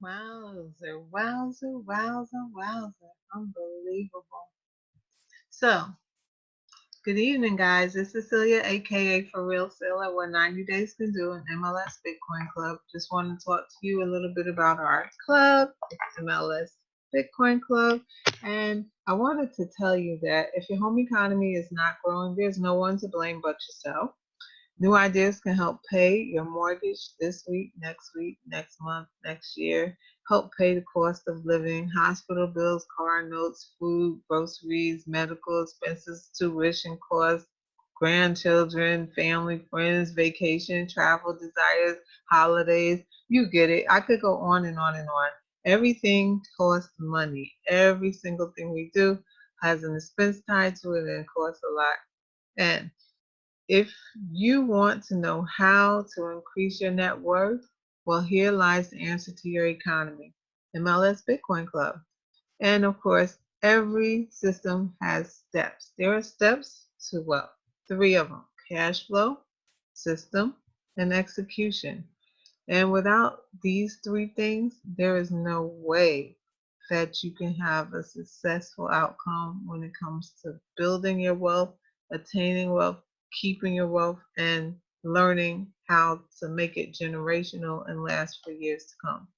Wowzer, wowzer, wowzer, wowzer. Unbelievable. So, good evening, guys. This is Cecilia, aka ForRealCeil, at what 90 Days Can Do an MLS Bitcoin Club. Just want to talk to you a little bit about our club, MLS Bitcoin Club. And I wanted to tell you that if your home economy is not growing, there's no one to blame but yourself. New ideas can help pay your mortgage this week, next month, next year. Help pay the cost of living, hospital bills, car notes, food, groceries, medical expenses, tuition costs, grandchildren, family, friends, vacation, travel desires, holidays. You get it. I could go on and on and on. Everything costs money. Every single thing we do has an expense tied to it and costs a lot. And if you want to know how to increase your net worth, well, here lies the answer to your economy. MLS Bitcoin Club. And of course, every system has steps. There are steps to wealth, three of them: cash flow, system, and execution. And without these three things, there is no way that you can have a successful outcome when it comes to building your wealth, attaining wealth, keeping your wealth, and learning how to make it generational and last for years to come.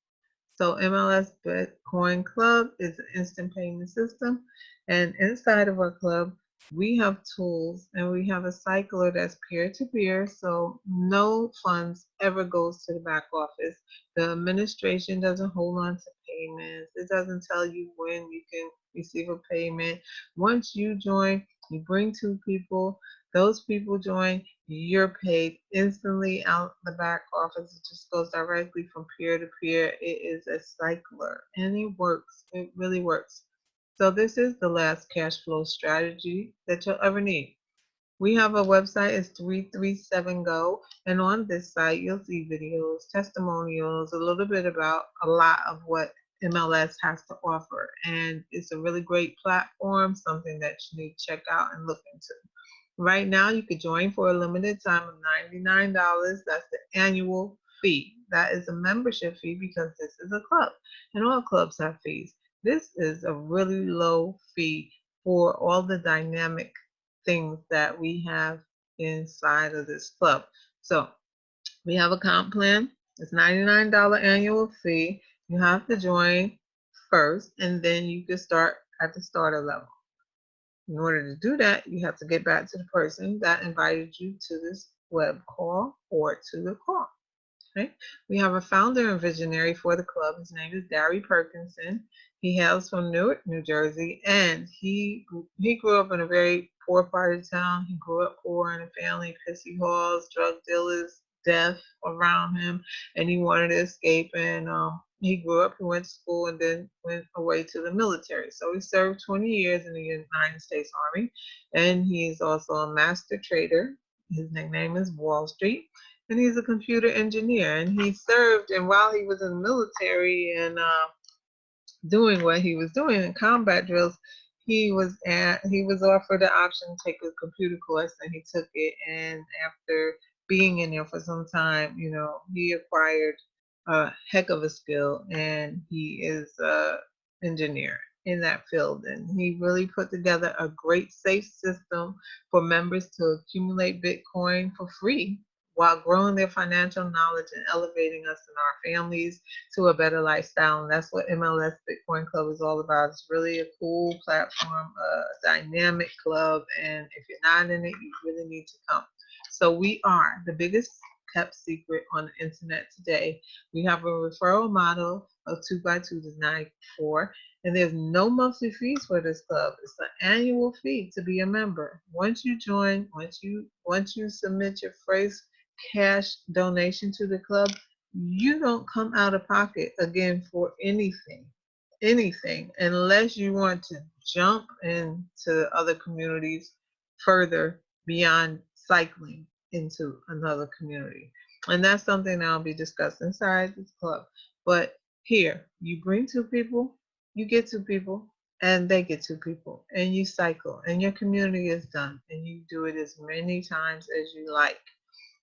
So MLS Bitcoin Club is an instant payment system. And inside of our club, we have tools and we have a cycler that's peer to peer. So no funds ever goes to the back office. The administration doesn't hold on to payments. It doesn't tell you when you can receive a payment. Once you join, you bring two people. Those people join, you're paid instantly out the back office. It just goes directly from peer to peer. It is a cycler and it works. It really works. So this is the last cash flow strategy that you'll ever need. We have a website, it's 337 Go, and on this site you'll see videos, testimonials, a little bit about a lot of what MLS has to offer. And it's a really great platform, something that you need to check out and look into. Right now, you could join for a limited time of $99. That's the annual fee. That is a membership fee because this is a club, and all clubs have fees. This is a really low fee for all the dynamic things that we have inside of this club. So we have a comp plan. It's $99 annual fee. You have to join first, and then you can start at the starter level. In order to do that, you have to get back to the person that invited you to this web call or to the call. Okay? We have a founder and visionary for the club. His name is Barry Perkinson. He hails from Newark, New Jersey, and he grew up in a very poor part of town. He grew up poor in a family, pissy halls, drug dealers, death around him, and he wanted to escape. And he grew up, he went to school, and then went away to the military. So he served 20 years in the United States Army, and he's also a master trader. His nickname is Wall Street, and he's a computer engineer. And he served, and while he was in the military and doing what he was doing in combat drills, he was offered the option to take a computer course, and he took it. And after being in there for some time, he acquired a heck of a skill, and he is a engineer in that field. And he really put together a great safe system for members to accumulate Bitcoin for free while growing their financial knowledge and elevating us and our families to a better lifestyle. And that's what MLS Bitcoin Club is all about. It's really a cool platform, a dynamic club. And if you're not in it, you really need to come. So we are the biggest kept secret on the internet today. We have a referral model of 2x2 is 94. And there's no monthly fees for this club. It's an annual fee to be a member. Once you join, once you submit your first cash donation to the club, you don't come out of pocket again for anything, unless you want to jump into other communities further beyond cycling into another community. And that's something that I'll be discussed inside this club. But here, you bring two people, you get two people, and they get two people, and you cycle, and your community is done, and you do it as many times as you like.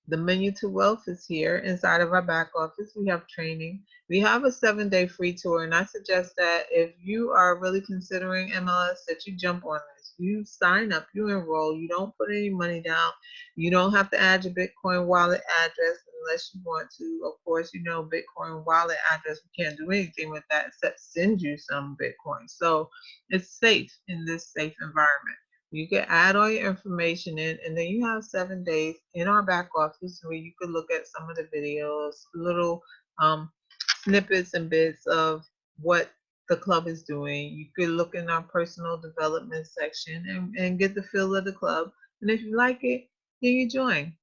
The menu to wealth is here inside of our back office. We have training. We have a 7-day free tour, and I suggest that if you are really considering MLS, that you jump on this. You sign up, you enroll, you don't put any money down. You don't have to add your Bitcoin wallet address unless you want to. Of course, you know, Bitcoin wallet address, we can't do anything with that except send you some Bitcoin. So it's safe in this safe environment. You can add all your information in, and then you have 7 days in our back office where you could look at some of the videos, little um, snippets and bits of what the club is doing. You could look in our personal development section and get the feel of the club. And if you like it, then you join.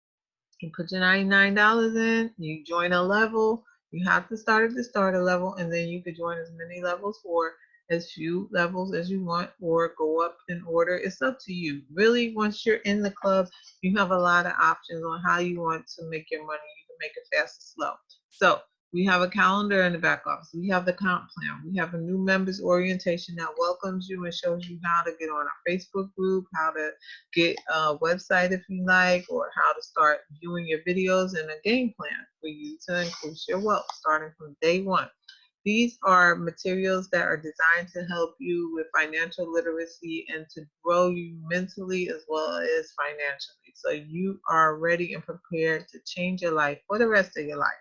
You put your $99 in, you join a level. You have to start at the starter level, and then you could join as many levels or as few levels as you want, or go up in order. It's up to you. Really, once you're in the club, you have a lot of options on how you want to make your money. You can make it fast or slow. So we have a calendar in the back office. We have the comp plan. We have a new members orientation that welcomes you and shows you how to get on our Facebook group, how to get a website if you like, or how to start viewing your videos, and a game plan for you to increase your wealth starting from day one. These are materials that are designed to help you with financial literacy and to grow you mentally as well as financially. So you are ready and prepared to change your life for the rest of your life.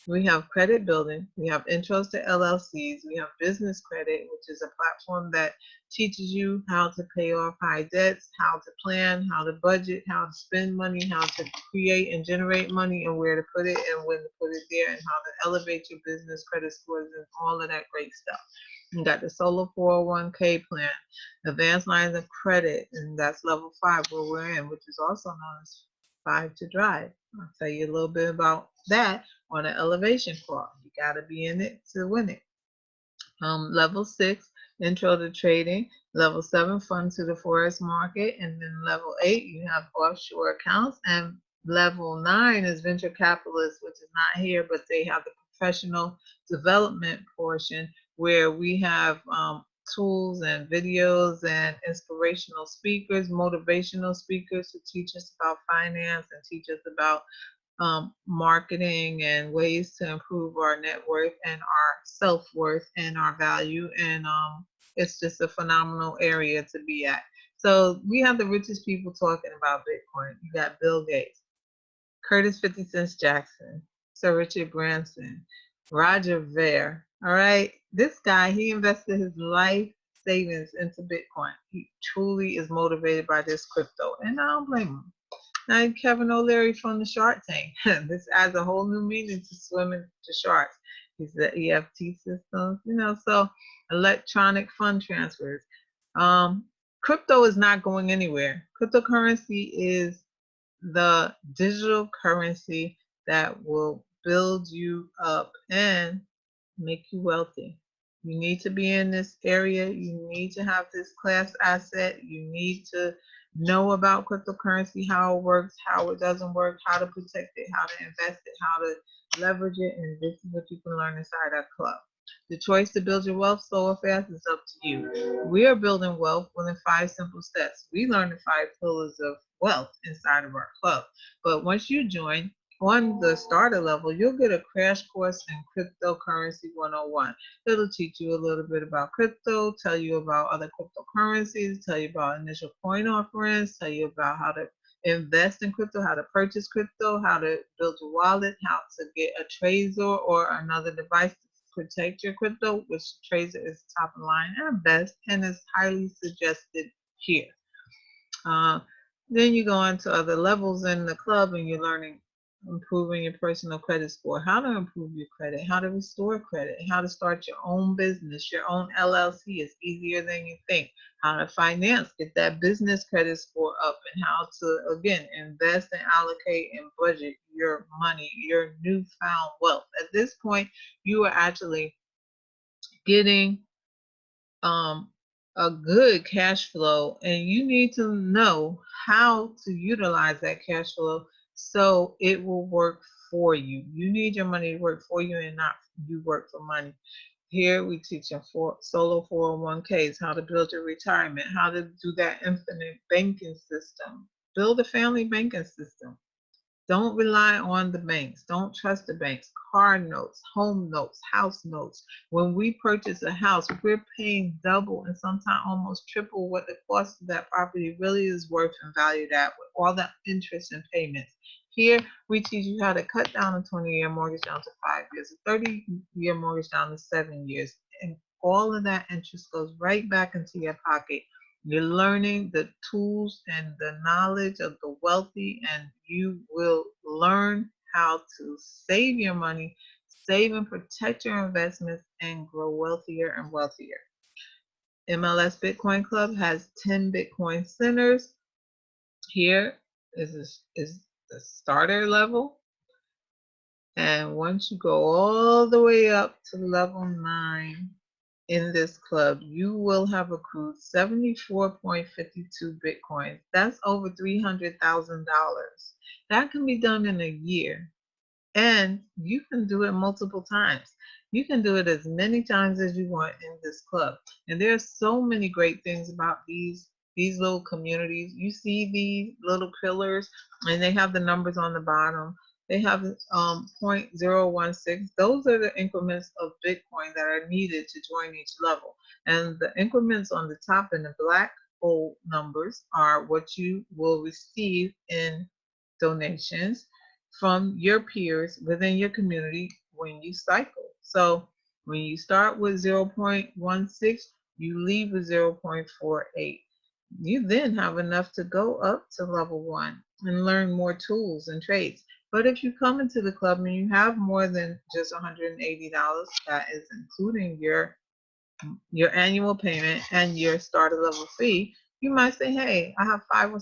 We have credit building, we have intros to LLCs, we have business credit, which is a platform that teaches you how to pay off high debts, how to plan, how to budget, how to spend money, how to create and generate money, and where to put it and when to put it there, and how to elevate your business credit scores and all of that great stuff. You got the solo 401k plan, advanced lines of credit, and that's level 5 where we're in, which is also known as 5 to drive. I'll tell you a little bit about that on an elevation call. You got to be in it to win it. Level 6, intro to trading. Level 7, fund to the forex market. And then level 8, you have offshore accounts. And level 9 is venture capitalists, which is not here, but they have the professional development portion where we have tools and videos and inspirational speakers, motivational speakers who teach us about finance and teach us about marketing and ways to improve our net worth and our self worth and our value. And it's just a phenomenal area to be at. So we have the richest people talking about Bitcoin. You got Bill Gates, Curtis 50 Cent Jackson, Sir Richard Branson, Roger Ver. All right. This guy, he invested his life savings into Bitcoin. He truly is motivated by this crypto, and I don't blame him. Now, Kevin O'Leary from the Shark Tank. This adds a whole new meaning to swimming to sharks. He's the EFT systems, so electronic fund transfers. Crypto is not going anywhere. Cryptocurrency is the digital currency that will build you up and make you wealthy. You need to be in this area. You need to have this class asset. You need to know about cryptocurrency, how it works, how it doesn't work, how to protect it, how to invest it, how to leverage it, and this is what you can learn inside our club. The choice to build your wealth slow or fast is up to you. We are building wealth within 5 simple steps. We learn the 5 pillars of wealth inside of our club. But once you join, on the starter level, you'll get a crash course in cryptocurrency 101. It'll teach you a little bit about crypto, tell you about other cryptocurrencies, tell you about initial coin offerings, tell you about how to invest in crypto, how to purchase crypto, how to build your wallet, how to get a Trezor or another device to protect your crypto, which Trezor is top of line and best and is highly suggested here. Uh, then you go into other levels in the club and you're learning improving your personal credit score, how to improve your credit, how to restore credit, how to start your own business, your own LLC is easier than you think, how to finance, get that business credit score up, and how to, again, invest and allocate and budget your money, your newfound wealth. At this point, you are actually getting um, a good cash flow, and you need to know how to utilize that cash flow so it will work for you. You need your money to work for you and not you work for money. Here we teach you solo 401ks, how to build your retirement, how to do that infinite banking system, build a family banking system. Don't rely on the banks. Don't trust the banks. Car notes, home notes, house notes. When we purchase a house, we're paying double and sometimes almost triple what the cost of that property really is worth and valued at with all the interest and payments. Here, we teach you how to cut down a 20-year mortgage down to 5 years, a 30-year mortgage down to 7 years. And all of that interest goes right back into your pocket. You're learning the tools and the knowledge of the wealthy, and you will learn how to save your money, save and protect your investments, and grow wealthier and wealthier. MLS Bitcoin Club has 10 Bitcoin centers. Here is the starter level. And once you go all the way up to level 9, in this club, you will have accrued 74.52 Bitcoins. That's over $300,000. That can be done in a year. And you can do it multiple times. You can do it as many times as you want in this club. And there's so many great things about these little communities. You see these little pillars and they have the numbers on the bottom. They have 0.016. Those are the increments of Bitcoin that are needed to join each level. And the increments on the top in the black hole numbers are what you will receive in donations from your peers within your community when you cycle. So when you start with 0.16, you leave with 0.48. You then have enough to go up to level 1 and learn more tools and trades. But if you come into the club and you have more than just $180, that is including your annual payment and your starter level fee, you might say, hey, I have $500 or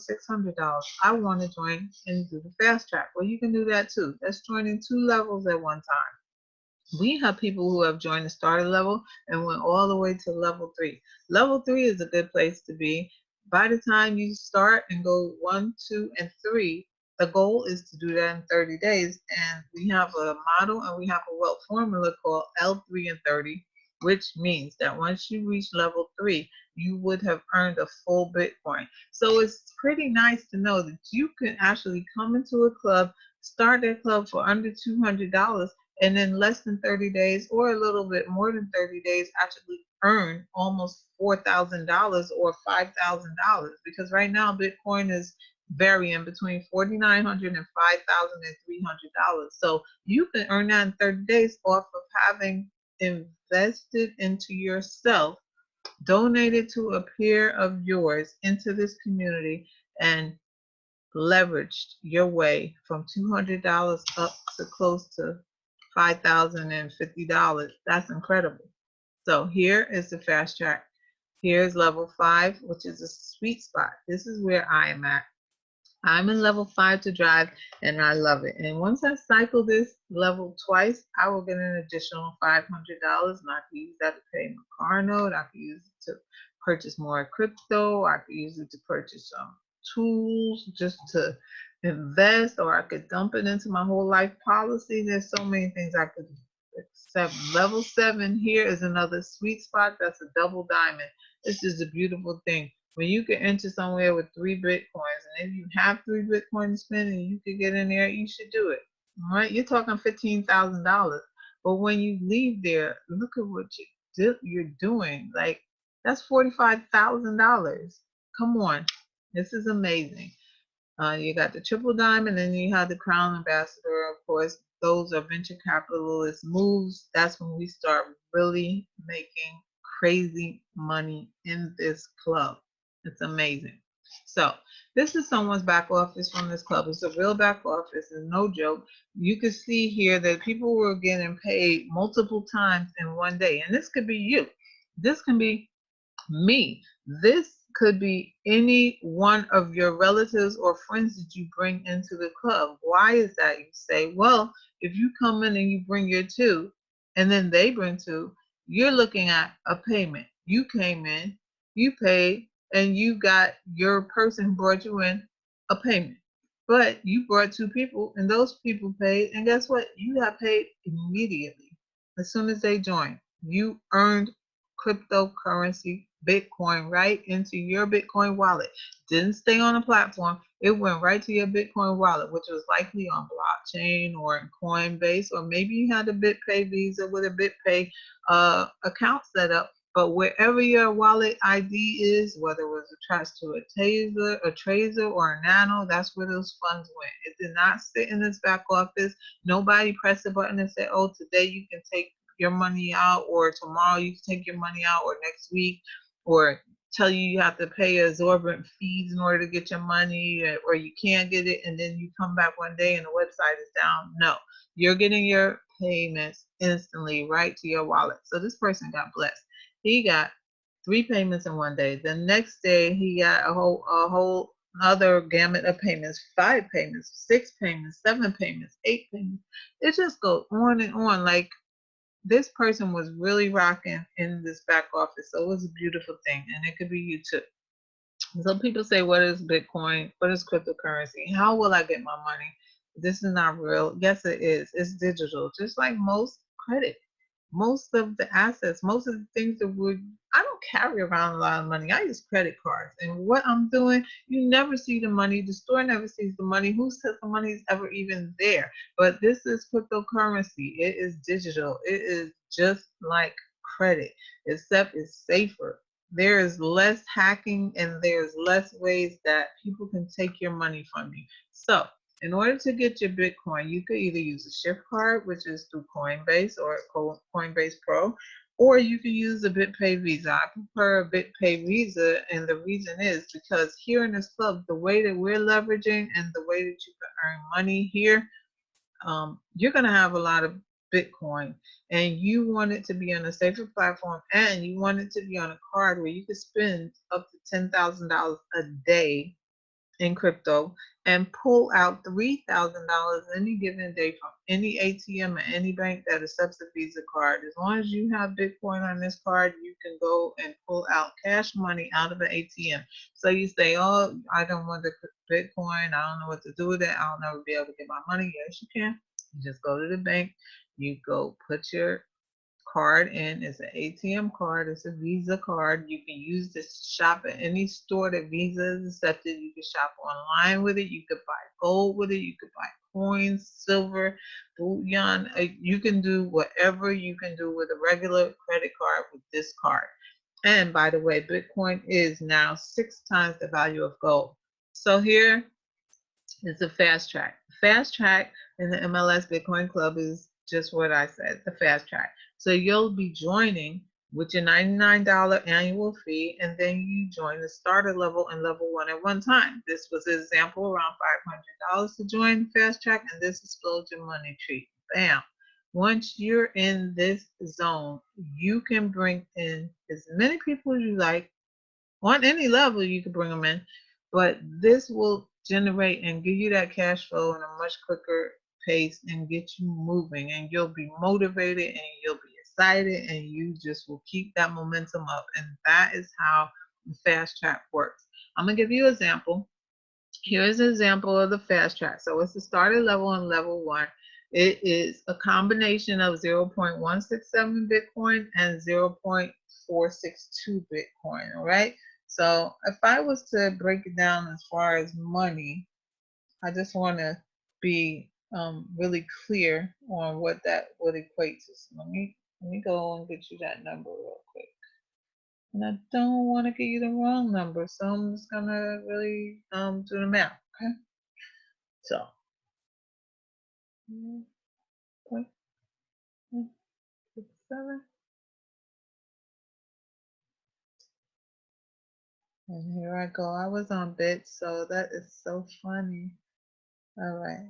$600. I want to join and do the fast track. Well, you can do that too. That's joining 2 levels at one time. We have people who have joined the starter level and went all the way to level 3. Level 3 is a good place to be. By the time you start and go 1, 2, and 3, the goal is to do that in 30 days. And we have a model and we have a wealth formula called L3 and 30, which means that once you reach level 3, you would have earned a full Bitcoin. So it's pretty nice to know that you can actually come into a club, start that club for under $200, and in less than 30 days or a little bit more than 30 days actually earn almost $4,000 or $5,000, because right now Bitcoin is varying between $4,900 and $5,300. So you can earn that in 30 days off of having invested into yourself, donated to a peer of yours into this community, and leveraged your way from $200 up to close to $5,050. That's incredible. So here is the fast track. Here's level 5, which is a sweet spot. This is where I am at. I'm in level 5 to drive, and I love it. And once I cycle this level twice, I will get an additional $500, and I can use that to pay my car note. I can use it to purchase more crypto. I could use it to purchase some tools just to invest, or I could dump it into my whole life policy. There's so many things I could accept. Level 7 here is another sweet spot. That's a double diamond. This is a beautiful thing. When you can enter somewhere with 3 Bitcoins, and if you have 3 Bitcoin to spend and you could get in there, you should do it. All right, you're talking $15,000. But when you leave there, look at what you're doing. Like, that's $45,000. Come on, this is amazing. You got the triple diamond, and you have the crown ambassador. Of course, those are venture capitalist moves. That's when we start really making crazy money in this club. It's amazing. So this is someone's back office from this club. It's a real back office. It's no joke. You can see here that people were getting paid multiple times in one day. And this could be you. This can be me. This could be any one of your relatives or friends that you bring into the club. Why is that? You say, well, if you come in and you bring your 2 and then they bring 2, you're looking at a payment. You came in, you paid, and you got your person who brought you in a payment. But you brought 2 people and those people paid, and guess what? You got paid immediately as soon as they joined. You earned cryptocurrency Bitcoin right into your Bitcoin wallet. Didn't stay on the platform. It went right to your Bitcoin wallet, which was likely on blockchain or in Coinbase, or maybe you had a BitPay Visa with a BitPay account set up. But wherever your wallet ID is, whether it was attached to a Tracer, or a Nano, that's where those funds went. It did not sit in this back office. Nobody pressed a button and said, "Oh, today you can take your money out," or "Tomorrow you can take your money out," or "Next week," or tell you have to pay exorbitant fees in order to get your money, or you can't get it and then you come back one day and the website is down. No, you're getting your payments instantly right to your wallet. So this person got blessed. He got 3 payments in one day. The next day he got a whole other gamut of payments, 5 payments, 6 payments, 7 payments, 8 payments. It just goes on and on. Like, this person was really rocking in this back office. So it was a beautiful thing. And it could be you too. Some people say, what is Bitcoin? What is cryptocurrency? How will I get my money? This is not real. Yes, it is. It's digital, just like most credit. Most of the assets, most of the things that I don't carry around a lot of money. I use credit cards. And what I'm doing, you never see the money. The store never sees the money. Who says the money is ever even there? But this is cryptocurrency. It is digital. It is just like credit, except it's safer. There is less hacking and there's less ways that people can take your money from you. So, in order to get your Bitcoin, you could either use a Shift card, which is through Coinbase or Coinbase Pro, or you can use a BitPay Visa. I prefer a BitPay Visa, and the reason is because here in this club, the way that we're leveraging and the way that you can earn money here, you're going to have a lot of Bitcoin, and you want it to be on a safer platform, and you want it to be on a card where you can spend up to $10,000 a day in crypto and pull out $3,000 any given day from any ATM or any bank that accepts a Visa card. As long as you have Bitcoin on this card, you can go and pull out cash money out of an ATM. So you say, "Oh, I don't want the Bitcoin. I don't know what to do with it. I'll never be able to get my money." Yes, you can. You just go to the bank. You go put your card in. It's an ATM card. It's a Visa card. You can use this to shop at any store that Visa is accepted. You can shop online with it. You could buy gold with it. You could buy coins, silver, bullion. You can do whatever you can do with a regular credit card with this card. And by the way, Bitcoin is now 6 times the value of gold. So here is the fast track. Fast track in the MLS Bitcoin Club is just what I said, the fast track. So you'll be joining with your $99 annual fee, and then you join the starter level and level one at one time. This was an example, around $500 to join fast track, and this explodes your money tree. Bam. Once you're in this zone, you can bring in as many people as you like on any level. You can bring them in, but this will generate and give you that cash flow in a much quicker pace and get you moving, and you'll be motivated and you'll be excited, and you just will keep that momentum up. And that is how the fast track works. I'm gonna give you an example. Here's an example of the fast track. So it's the starter level and level one. It is a combination of 0.167 Bitcoin and 0.462 Bitcoin. All right. So if I was to break it down as far as money, I just want to be really clear on what that would equate to. So let me go and get you that number real quick. And I don't want to give you the wrong number, so I'm just gonna really do the math. Okay. So, 0.67. And here I go. I was on bits, so that is so funny. All right.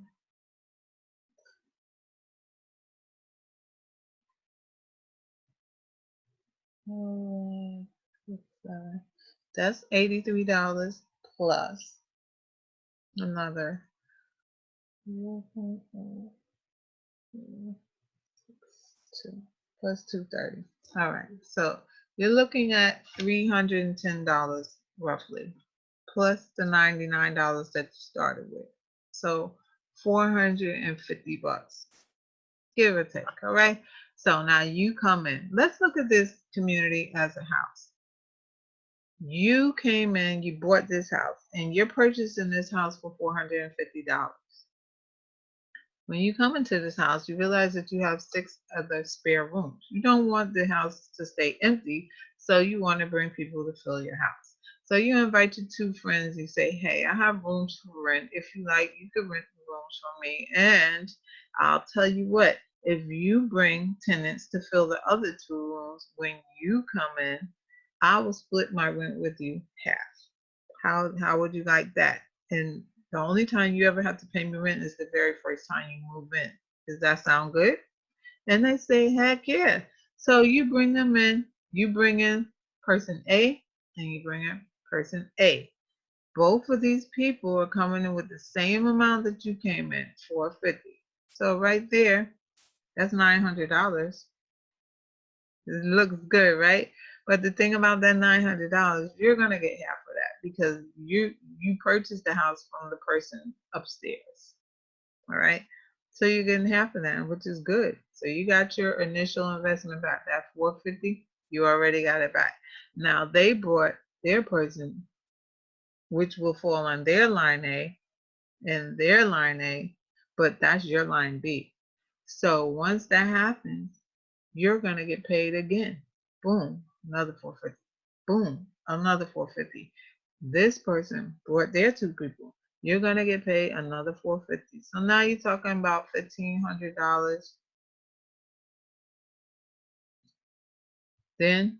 Oh, that's $83 plus another 0.062 plus 230. All right. So you're looking at $310 roughly, plus the $99 that you started with. So 450 bucks, give or take. All right. So now you come in. Let's look at this community as a house. You came in, you bought this house, and you're purchasing this house for $450. When you come into this house, you realize that you have 6 other spare rooms. You don't want the house to stay empty, so you want to bring people to fill your house. So you invite your 2 friends. You say, hey, I have rooms for rent. If you like, you can rent the rooms from me. And I'll tell you what, if you bring tenants to fill the other 2 rooms when you come in, I will split my rent with you half. How would you like that? And the only time you ever have to pay me rent is the very first time you move in. Does that sound good? And they say, heck yeah. So you bring them in, you bring in person A, and you bring in person A. Both of these people are coming in with the same amount that you came in, 450. So right there, that's $900. It looks good, right? But the thing about that $900, you're gonna get half of that because you purchased the house from the person upstairs. All right. So you're getting half of that, which is good. So you got your initial investment back. That 450, you already got it back. Now they brought their person, which will fall on their line A and their line A, but that's your line B. So once that happens, you're going to get paid again. Boom, another 450. Boom, another 450. This person brought their 2 people. You're going to get paid another 450. So now you're talking about $1,500. Then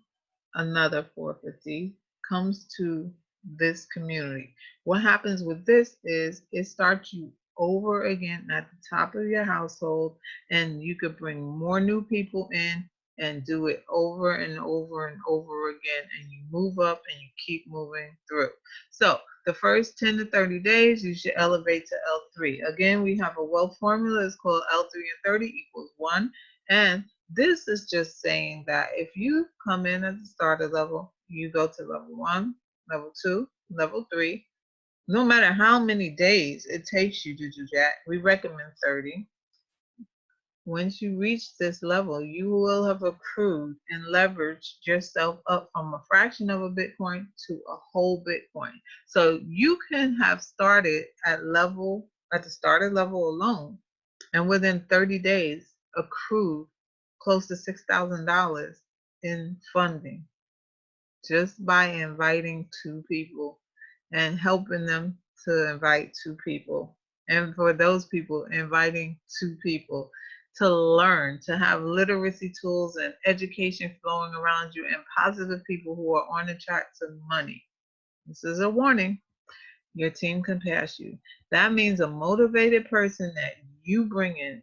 another 450 comes to this community. What happens with this is it starts you over again at the top of your household, and you could bring more new people in and do it over and over and over again, and you move up and you keep moving through. So the first 10 to 30 days, you should elevate to L3. Again, we have a wealth formula. It's called L3 and 30 equals 1. And this is just saying that if you come in at the starter level, you go to level 1, level 2, level 3. No matter how many days it takes you to do that, we recommend 30. Once you reach this level, you will have accrued and leveraged yourself up from a fraction of a Bitcoin to a whole Bitcoin. So you can have started at the starter level alone, and within 30 days accrued close to $6,000 in funding just by inviting 2 people and helping them to invite 2 people. And for those people, inviting 2 people to learn, to have literacy tools and education flowing around you, and positive people who are on the track to money. This is a warning. Your team can pass you. That means a motivated person that you bring in.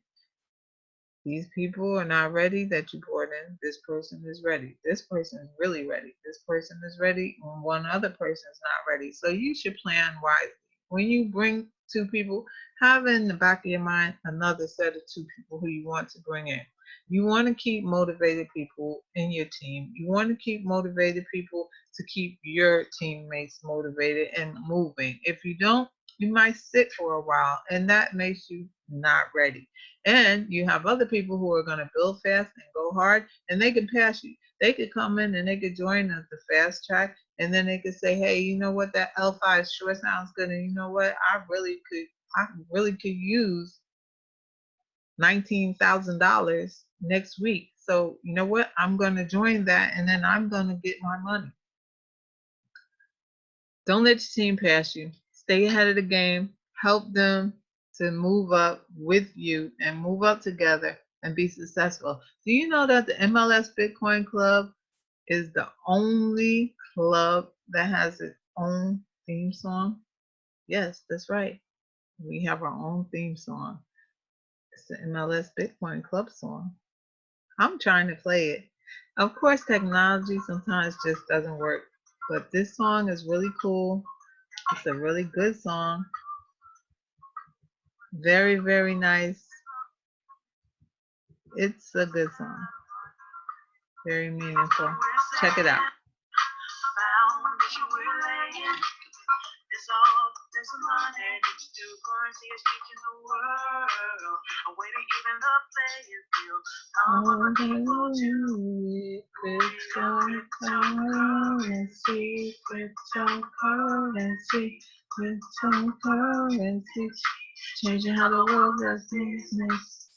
These people are not ready that you brought in. This person is ready. This person is really ready. This person is ready. And one other person is not ready. So you should plan wisely. When you bring 2 people, have in the back of your mind another set of 2 people who you want to bring in. You want to keep motivated people in your team. You want to keep motivated people to keep your teammates motivated and moving. If you don't, you might sit for a while, and that makes you not ready. And you have other people who are going to build fast and go hard, and they can pass you. They could come in and they could join the fast track, and then they could say, hey, you know what, that L5 sure sounds good, and you know what, I really could use $19,000 next week. So you know what, I'm going to join that, and then I'm going to get my money. Don't let your team pass you. Stay ahead of the game. Help them to move up with you and move up together and be successful. Do you know that the MLS Bitcoin Club is the only club that has its own theme song? Yes, that's right. We have our own theme song. It's the MLS Bitcoin Club song. I'm trying to play it. Of course, technology sometimes just doesn't work, but this song is really cool. It's a really good song. Very, very nice. It's a good song. Very meaningful. Check it out. Cryptocurrency, cryptocurrency, cryptocurrency, changing how the world does business.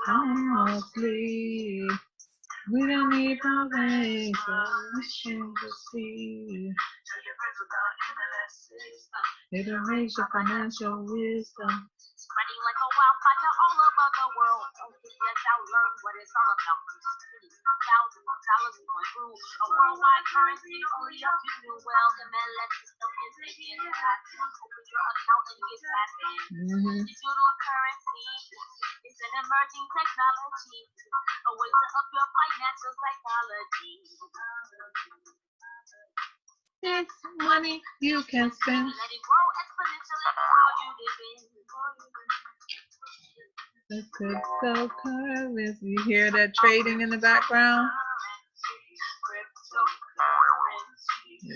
Honestly, we don't need problems, permission to see. It'll raise your financial wisdom. Spreading like a wildfire all over the world. Don't forget out, learn what it's all about. Thousands of dollars going through a worldwide currency. Only up you do well. MLS system is making it happen. Open your account and get tapping. Digital currency is an emerging technology. A way to up your financial psychology. It's money you can spend. Let it grow exponentially while you live in. The cryptocurrency. You hear that trading in the background?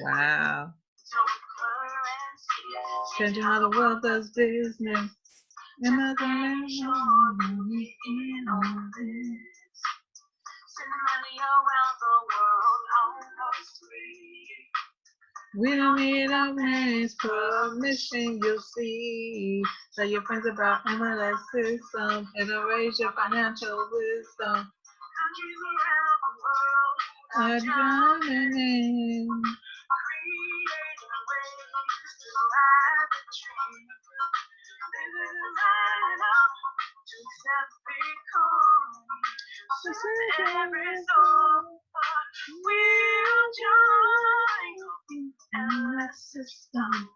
Wow. Changing how the world does business. Another man. We don't need a man's permission, you'll see. Tell your friends about MLS system. It'll raise your financial wisdom. Are drowning in. System.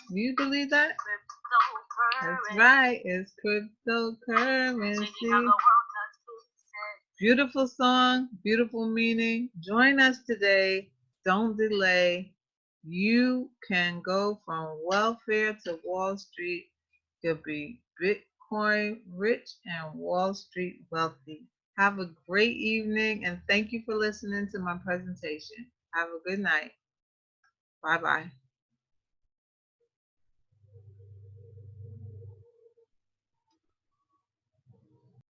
Do you believe that? That's right, it's cryptocurrency. Beautiful song, beautiful meaning. Join us today. Don't delay. You can go from welfare to Wall Street. You'll be Bitcoin rich and Wall Street wealthy. Have a great evening and thank you for listening to my presentation. Have a good night. Bye-bye.